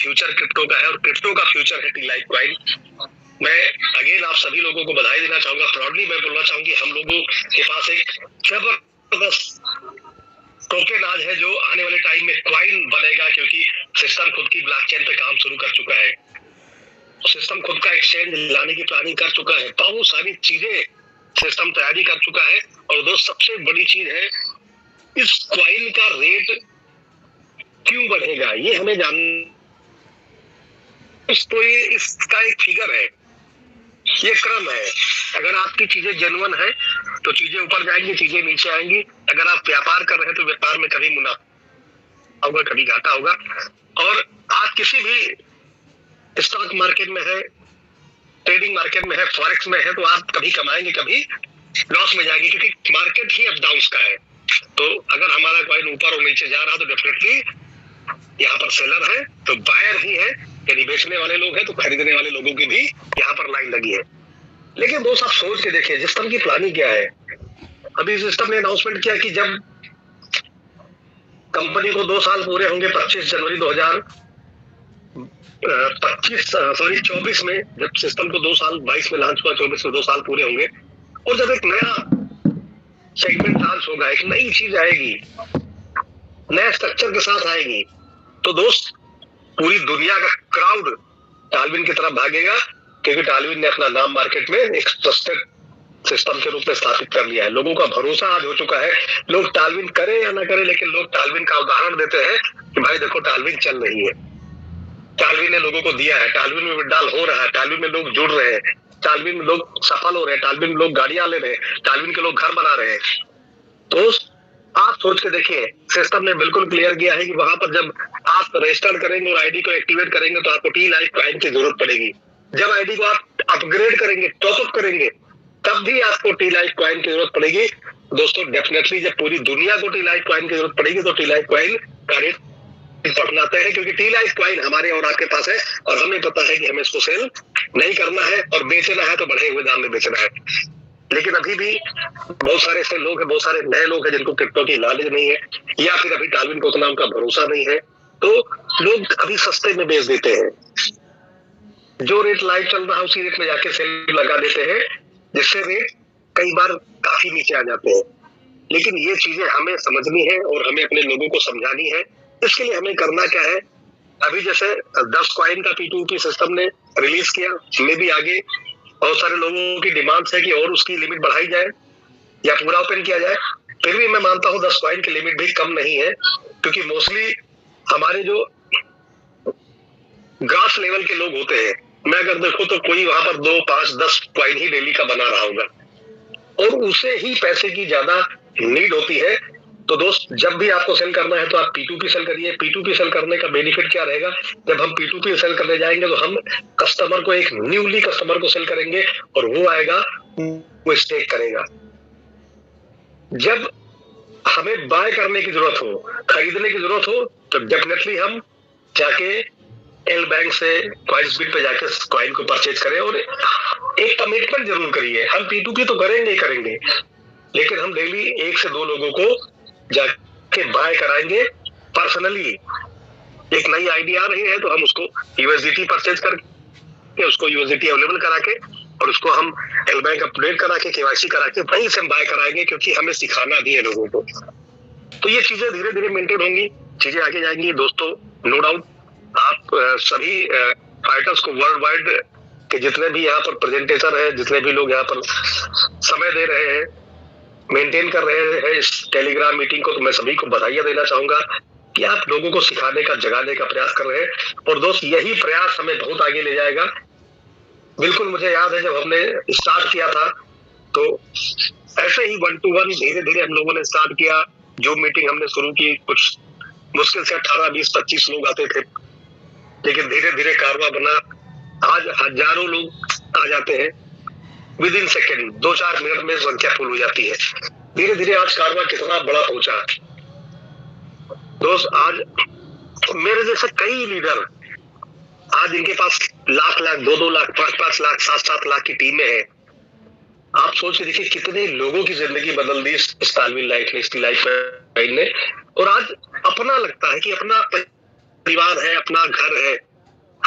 Future crypto का है और क्रिप्टो का फ्यूचर है टी लाइफ कॉइन। मैं अगेन आप सभी लोगों को बधाई देना चाहूंगा। प्राउडली मैं बोलना चाहूंगी हम लोगों के पास एक जबरदस्त टोकन आज है जो आने वाले टाइम में कॉइन बनेगा, क्योंकि सिस्टम खुद की ब्लॉकचेन पे काम शुरू कर चुका है, सिस्टम खुद का एक्सचेंज लाने की प्लानिंग कर चुका है, बहुत सारी चीजें सिस्टम तैयारी कर चुका है। और दोस्त सबसे बड़ी चीज है इस कॉइन का रेट क्यों बढ़ेगा ये हमें जानना। तो ये इसका एक फिगर है, ये क्रम है। अगर आपकी चीजें जेन्युइन है तो चीजें ऊपर जाएंगी, चीजें नीचे आएंगी। अगर आप व्यापार कर रहे हैं तो व्यापार में कभी मुनाफा होगा, कभी घाटा होगा। और आप किसी भी स्टॉक मार्केट में है, ट्रेडिंग मार्केट में है, फॉरेक्स में है, तो आप कभी कमाएंगे कभी लॉस में जाएंगे, क्योंकि मार्केट ही अप डाउन का है। तो अगर हमारा कॉइन ऊपर और नीचे जा रहा है तो डेफिनेटली यहाँ पर सेलर है तो बायर ही है, यानी बेचने वाले लोग हैं तो खरीदने वाले लोगों की भी यहाँ पर लाइन लगी है। लेकिन दोस्त आप सोच के देखिए सिस्टम की प्लानिंग क्या है। अभी सिस्टम ने अनाउंसमेंट किया कि जब कंपनी को 2 साल पूरे होंगे 25 जनवरी 2024 में, जब सिस्टम को 2 साल 22 में लॉन्च हुआ, 24 में 2 साल पूरे होंगे, और जब एक नया सेगमेंट लॉन्च होगा, एक नई चीज आएगी, नया स्ट्रक्चर के साथ आएगी, तो दोस्त पूरी दुनिया का क्राउड टालविन की तरफ भागेगा, क्योंकि टालविन ने अपना नाम मार्केट में एक ट्रस्टेड सिस्टम के रूप में स्थापित कर लिया है। लोगों का भरोसा आज हो चुका है। लोग टालविन करे या ना करे, लेकिन लोग टालविन का उदाहरण देते हैं कि भाई देखो टालविन चल रही है, टालविन ने लोगों को दिया है, टालविन में विड्रॉल हो रहा है, टालविन में लोग जुड़ रहे हैं, टालविन में लोग सफल हो रहे हैं, टालविन में लोग गाड़ियां ले रहे हैं, टालविन के लोग घर बना रहे हैं। तो आप सोच के देखिए सिस्टम ने बिल्कुल क्लियर किया है कि वहां पर जब आप रजिस्टर करेंगे और आईडी को एक्टिवेट करेंगे तो आपको टी लाइफ कॉइन की जरूरत पड़ेगी। जब आईडी को आप अपग्रेड करेंगे, टॉपअप करेंगे, तब भी आपको टी लाइफ कॉइन की जरूरत पड़ेगी। दोस्तों डेफिनेटली जब पूरी दुनिया को टी लाइफ कॉइन की जरूरत पड़ेगी तो टी लाइफ कॉइन का रेट बढ़ना तय है, क्योंकि टी लाइफ कॉइन हमारे और आपके पास है और हमें पता है कि हमें इसको सेल नहीं करना है और बेचना है तो बढ़े हुए दाम में बेचना है। लेकिन अभी भी बहुत सारे ऐसे लोग हैं, बहुत सारे नए लोग हैं जिनको क्रिप्टो की नॉलेज नहीं है, या फिर अभी टालविन को उतना उनका भरोसा नहीं है, तो लोग अभी सस्ते में बेच देते हैं। जो रेट लाइव चल रहा है उसी रेट में जाके सेल लगा देते हैं, जिससे रेट कई बार काफी नीचे आ जाते हैं। लेकिन ये चीजें हमें समझनी है और हमें अपने लोगों को समझानी है। इसके लिए हमें करना क्या है, अभी जैसे 10 कॉइन का P2P सिस्टम ने रिलीज किया, हमें भी आगे बहुत सारे लोगों की डिमांड्स है कि और उसकी लिमिट बढ़ाई जाए या पूरा ओपन किया जाए। फिर भी मैं मानता हूं 10 कॉइन की लिमिट भी कम नहीं है, क्योंकि मोस्टली हमारे जो ग्रास लेवल के लोग होते हैं, मैं अगर देखूं तो कोई वहां पर 2, 5, 10 कॉइन ही डेली का बना रहा होगा और उसे ही पैसे की ज्यादा नीड होती है। तो दोस्त जब भी आपको सेल करना है तो आप P2P सेल करिए। P2P सेल करने का बेनिफिट क्या रहेगा, जब हम P2P सेल करने जाएंगे तो हम कस्टमर को, एक न्यूली कस्टमर को सेल करेंगे और वो आएगा, वो स्टेक करेगा। जब हमें बाय करने की जरूरत हो, खरीदने की जरूरत हो, तो डेफिनेटली हम जाके एल बैंक से कॉइन्सबिट पे जाके कॉइन को परचेज करें और एक कमिटमेंट जरूर करिए। हम P2P तो करेंगे ही करेंगे, लेकिन हम डेली 1 से 2 लोगों को जाके बाय कराएंगे पर्सनली। एक नई आईडी आ रही है तो हम उसको यूएसडीटी परचेज करके, उसको यूएसडीटी अवेलेबल करा के और उसको हम एल बैंक अपडेट करा के, केवाईसी करा के वहीं से हम बाय कराएंगे, क्योंकि हमें सिखाना भी है लोगों को। तो ये चीजें धीरे धीरे मेंटेन होंगी, चीजें आगे जाएंगी। दोस्तों नो डाउट आप सभी फाइटर्स को वर्ल्ड वाइड के जितने भी यहाँ पर प्रेजेंटेटर है, जितने भी लोग यहाँ पर समय दे रहे हैं, मेंटेन कर रहे हैं इस टेलीग्राम मीटिंग को, तो मैं सभी को बधाइयां देना चाहूंगा कि आप लोगों को सिखाने का, जगाने का प्रयास कर रहे हैं। और दोस्त यही प्रयास हमें बहुत आगे ले जाएगा। बिल्कुल मुझे याद है जब हमने स्टार्ट किया था तो ऐसे ही 1 to 1 धीरे धीरे हम लोगों ने स्टार्ट किया। जो मीटिंग हमने शुरू की, कुछ मुश्किल से 18, 20, 25 लोग आते थे, लेकिन धीरे धीरे कारवा बना। आज हजारों लोग आ जाते हैं, विद इन सेकेंड 2-4 मिनट में संख्या फुल हो जाती है। धीरे धीरे आज कारवा कितना बड़ा पहुंचा। दोस्त आज मेरे जैसे कई लीडर, आज इनके पास लाख लाख, 2-2 लाख, 5-5 लाख, 7-7 लाख की टीमें हैं। आप सोच के देखिए कितने लोगों की जिंदगी बदल दी इस टालविन लाइफ ने, इसकी लाइफ ने। और आज अपना लगता है कि अपना परिवार है, अपना घर है,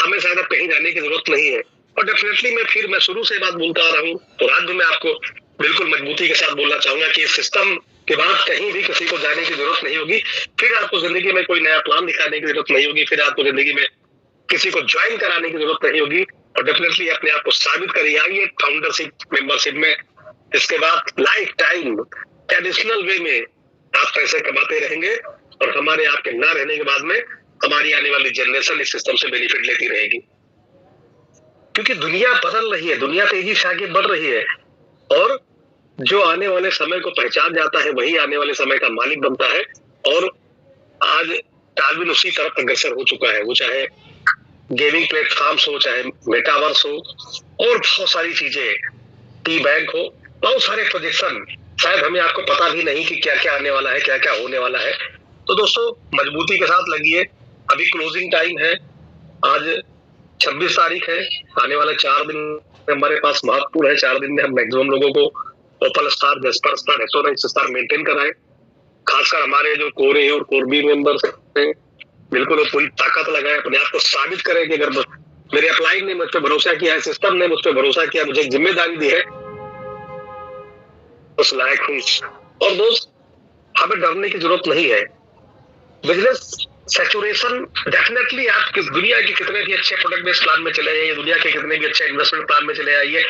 हमें शायद अब कहीं जाने की जरूरत नहीं है। और डेफिनेटली मैं शुरू से बात बोलता आ रहा हूँ, तो आज भी मैं आपको बिल्कुल मजबूती के साथ बोलना चाहूंगा कि इस सिस्टम के बाद कहीं भी किसी को जाने की जरूरत नहीं होगी। फिर आपको जिंदगी में कोई नया प्लान दिखाने की जरूरत नहीं होगी, फिर आपको जिंदगी में किसी को ज्वाइन कराने की जरूरत नहीं होगी। और डेफिनेटली अपने आप को साबित करिए, आइए फाउंडरशिप मेंबरशिप में। इसके बाद लाइफ टाइम ट्रेडिशनल वे में आप पैसे कमाते रहेंगे और हमारे आपके ना रहने के बाद में हमारी आने वाली जनरेशन इस सिस्टम से बेनिफिट लेती रहेगी। क्योंकि दुनिया बदल रही है, दुनिया तेजी से आगे बढ़ रही है, और जो आने वाले समय को पहचान जाता है वही आने वाले समय का मालिक बनता है। और आज डार्विन उसी तरफ अग्रसर हो चुका है, वो चाहे गेमिंग प्लेटफॉर्म्स हो, चाहे मेटावर्स हो, और बहुत सारी चीजें, टी बैंक हो, बहुत सारे प्रोजेक्शन, शायद हमें आपको पता भी नहीं कि क्या क्या आने वाला है, क्या क्या होने वाला है। तो दोस्तों मजबूती के साथ लगिए, अभी क्लोजिंग टाइम है, आज 26 तारीख है, आने वाले 4 दिन हमारे पास महत्वपूर्ण है। 4 दिन में हम मैक्सिमम लोगों को ओपल स्टार, जेस्पर स्टार, एटोरेक्स स्टार मेंटेन कराएं। खासकर हमारे जो कोरे और कोरबी मेंबर्स हैं, बिल्कुल वो पूरी ताकत लगाए, अपने आप को साबित करें कि अगर मेरे अपलाइन ने मुझ पर भरोसा किया है, सिस्टम ने मुझ पर भरोसा किया, मुझे एक जिम्मेदारी दी है, उस लायक हूं। और दोस्त हमें डरने की जरूरत नहीं है। बिजनेस सैचुरेशन डेफिनेटली, आप किस दुनिया के कितने भी अच्छे प्रोडक्ट बेस्ड प्लान में चले जाइए, दुनिया के कितने भी अच्छे इन्वेस्टमेंट प्लान में चले जाइए,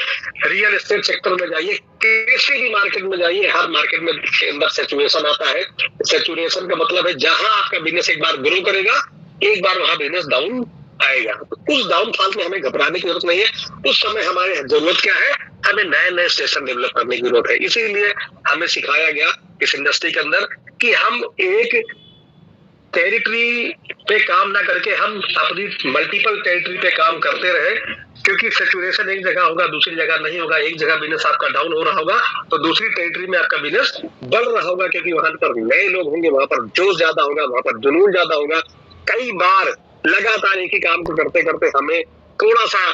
रियल एस्टेट सेक्टर में जाइए, किसी भी मार्केट में जाइए, हर मार्केट में के अंदर सैचुरेशन आता है। सैचुरेशन का मतलब है जहां आपका बिजनेस एक बार ग्रो करेगा, एक बार वहां बिजनेस डाउन आएगा। उस डाउनफॉल में हमें घबराने की जरूरत नहीं है। उस समय हमारे जरूरत क्या है, हमें नए नए स्टेशन डेवलप करने की जरूरत है। इसीलिए हमें सिखाया गया इस इंडस्ट्री के अंदर कि हम एक टेरिटरी पे काम ना करके हम अपनी मल्टीपल टेरिटरी पे काम करते रहे। क्योंकि सैचुरेशन एक जगह होगा, दूसरी जगह नहीं होगा। एक जगह बिजनेस आपका डाउन हो रहा होगा तो दूसरी टेरिटरी में आपका बिजनेस बढ़ रहा होगा, क्योंकि वहां पर नए लोग होंगे, वहां पर जोश ज्यादा होगा, वहां पर जुनून ज्यादा होगा। कई बार लगातार एक ही काम को करते करते हमें थोड़ा सा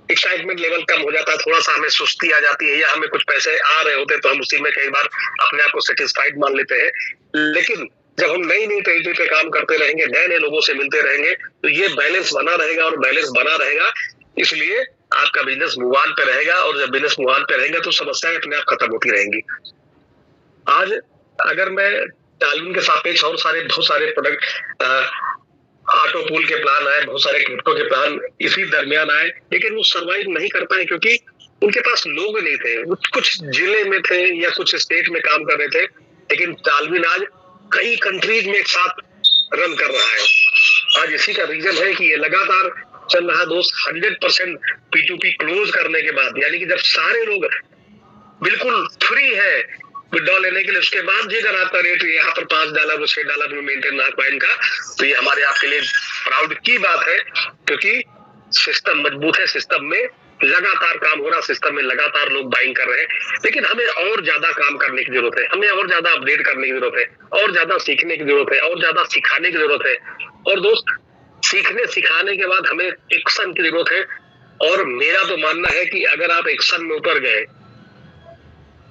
एक्साइटमेंट लेवल कम हो जाता है, थोड़ा सा हमें सुस्ती आ जाती है, या हमें कुछ पैसे आ रहे होते तो हम उसी में कई बार अपने आप को सेटिस्फाइड मान लेते हैं। लेकिन जब हम नई नई टेरिटरी पे काम करते रहेंगे, नए नए लोगों से मिलते रहेंगे, तो ये बैलेंस बना रहेगा, और बैलेंस बना रहेगा इसलिए आपका बिजनेस मूव ऑन पे रहेगा। और जब बिजनेस मूव ऑन पे रहेगा तो समस्याएं अपने आप खत्म होती रहेंगी। आज अगर मैं डार्विन के सापेक्ष और बहुत सारे प्रोडक्ट, ऑटो पूल के प्लान आए, बहुत सारे क्रिप्टो के प्लान इसी दरमियान आए, लेकिन वो सर्वाइव नहीं कर पाए क्योंकि उनके पास लोग नहीं थे। कुछ जिले में थे या कुछ स्टेट में काम कर रहे थे, लेकिन डार्विन आज कई कंट्रीज में एक साथ रन कर रहा है। आज इसी का रीजन है कि ये लगातार चल रहा दोस्त। 100% P2P क्लोज करने के बाद, यानी कि जब सारे लोग बिल्कुल फ्री है विड्रॉ लेने के लिए, उसके बाद भी अगर आपका रेट यहाँ पर $5 और $6 में मेंटेन रहा कॉइन का, तो ये हमारे आपके लिए प्राउड की बात है, क्योंकि सिस्टम मजबूत है, सिस्टम में लगातार काम हो रहा, सिस्टम में लगातार लोग बाइंग कर रहे हैं। लेकिन हमें और ज्यादा काम करने की जरूरत है, हमें और ज्यादा अपडेट करने की जरूरत है, और ज्यादा सीखने की जरूरत है, और ज्यादा सिखाने की जरूरत है। और दोस्त सीखने सिखाने के बाद हमें एक्शन की जरूरत है। और मेरा तो मानना है कि अगर आप एक्शन में उतर गए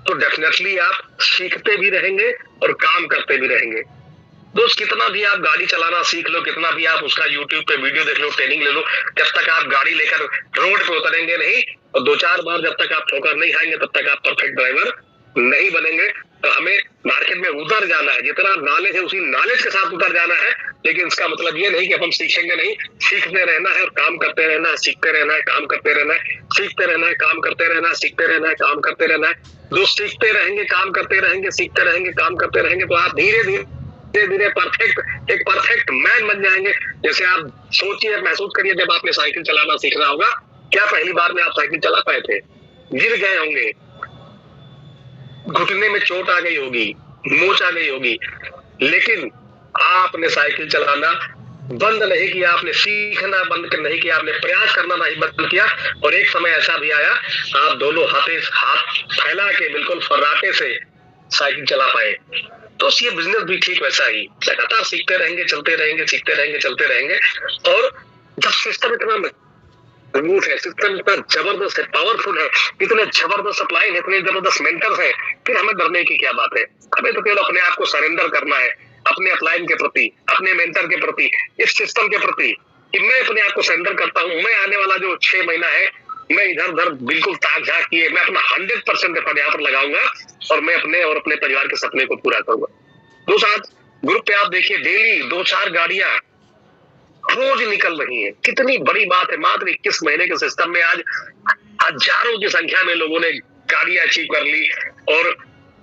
तो डेफिनेटली आप सीखते भी रहेंगे और काम करते भी रहेंगे। दोस्त कितना भी आप गाड़ी चलाना सीख लो, कितना भी आप उसका यूट्यूब पे वीडियो देख लो, ट्रेनिंग ले लो, जब तक आप गाड़ी लेकर रोड पे उतरेंगे नहीं और 2-4 बार जब तक आप ठोकर नहीं खाएंगे, तब तक आप परफेक्ट ड्राइवर नहीं बनेंगे। तो हमें मार्केट में उतर जाना है, जितना नॉलेज है उसी नॉलेज के साथ उतर जाना है। लेकिन इसका मतलब ये नहीं कि हम सीखेंगे नहीं, सीखते रहना है और काम करते रहना है, सीखते रहना है, काम करते रहना है, सीखते रहना है, काम करते रहना है, सीखते रहना है, काम करते रहना है। जो सीखते रहेंगे, काम करते रहेंगे, सीखते रहेंगे, काम करते रहेंगे, तो आप धीरे धीरे एक परफेक्ट मैन बन जाएंगे। जैसे आप सोचिए, महसूस करिए, जब आपने साइकिल चलाना सीखना होगा, क्या पहली बार में आप साइकिल चला पाए थे? गिर गए होंगे, घुटने में चोट आ गई होगी, मोच आ गई होगी, लेकिन आपने साइकिल चलाना बंद नहीं किया, आपने सीखना बंद नहीं किया, आपने प्रयास करना नहीं बंद किया। और एक समय ऐसा भी आया, आप दोनों हाथ फैला के बिल्कुल फर्राटे से साइकिल चला पाए। तो ये बिजनेस भी ठीक वैसा ही, लगातार सीखते रहेंगे, चलते रहेंगे, सीखते रहेंगे, चलते रहेंगे। और जब सिस्टम इतना मजबूत है, सिस्टम इतना जबरदस्त है, पावरफुल है, इतने जबरदस्त सप्लाई है, इतने जबरदस्त मेंटर्स है, फिर हमें डरने की क्या बात है? हमें तो केवल अपने आप को सरेंडर करना है, अपने अपलाइन के प्रति, अपने मेंटर के प्रति, इस सिस्टम के प्रति। कि मैं अपने आप को सरेंडर करता हूं, मैं आने वाला जो 6 महीना है मैं इधर उधर बिल्कुल ताक झाक किए मैं अपना 100% एफर्ट यहाँ पर लगाऊंगा और मैं अपने और अपने परिवार के सपने को पूरा करूंगा। दोस्तों आज ग्रुप पे आप देखिए डेली 2-4 गाड़ियां रोज निकल रही हैं। कितनी बड़ी बात है, मात्र 21 महीने के सिस्टम में आज हजारों की संख्या में लोगों ने गाड़ियां अचीव कर ली और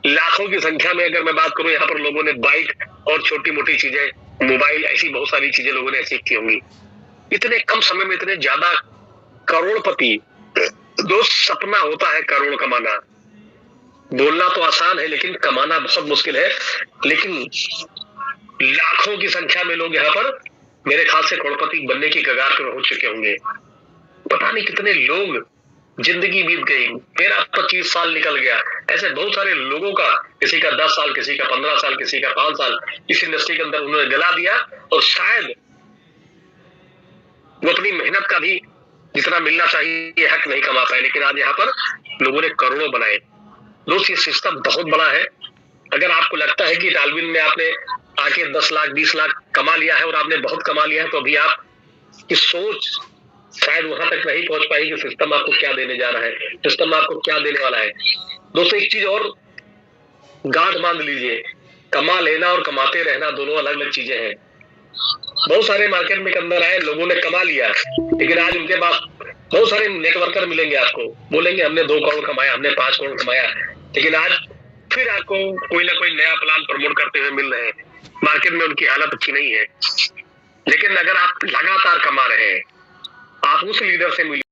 लाखों की संख्या में अगर मैं बात करूं यहाँ पर लोगों ने बाइक और छोटी मोटी चीजें, मोबाइल, ऐसी बहुत सारी चीजें लोगों ने अचीव की होंगी। इतने कम समय में इतने ज्यादा करोड़पति। दोस्त सपना होता है करोड़ कमाना, बोलना तो आसान है लेकिन कमाना बहुत मुश्किल है। लेकिन लाखों की संख्या में लोग यहाँ पर मेरे ख्याल से करोड़पति बनने की कगार पर हो चुके होंगे। पता नहीं कितने लोग, जिंदगी बीत गई, मेरा 25 साल निकल गया, ऐसे बहुत सारे लोगों का, किसी का 10 साल, किसी का 15 साल, किसी का 5 साल इस इंडस्ट्री के अंदर उन्होंने जला दिया और शायद वो अपनी मेहनत का भी जितना मिलना चाहिए हक नहीं कमा पाए। लेकिन आज यहाँ पर लोगों ने करोड़ों बनाए। दोस्त ये सिस्टम बहुत बड़ा है। अगर आपको लगता है कि इटालविन में आपने आके 10 लाख 20 लाख कमा लिया है और आपने बहुत कमा लिया है, तो अभी आप की सोच शायद वहां तक नहीं पहुंच पाई कि सिस्टम आपको क्या देने जा रहा है, सिस्टम आपको क्या देने वाला है। दोस्तों एक चीज और गांठ बांध लीजिए, कमा लेना और कमाते रहना दोनों अलग अलग चीजें हैं। बहुत सारे मार्केट में के अंदर आए, लोगों ने कमा लिया, लेकिन आज उनके पास बहुत सारे नेटवर्कर मिलेंगे, आपको बोलेंगे हमने 2 करोड़ कमाया, हमने 5 करोड़ कमाया, लेकिन आज फिर आपको कोई ना कोई नया प्लान प्रमोट करते हुए मिल रहे हैं। मार्केट में उनकी हालत अच्छी नहीं है। लेकिन अगर आप लगातार कमा रहे हैं, आप उस लीडर से मिलिए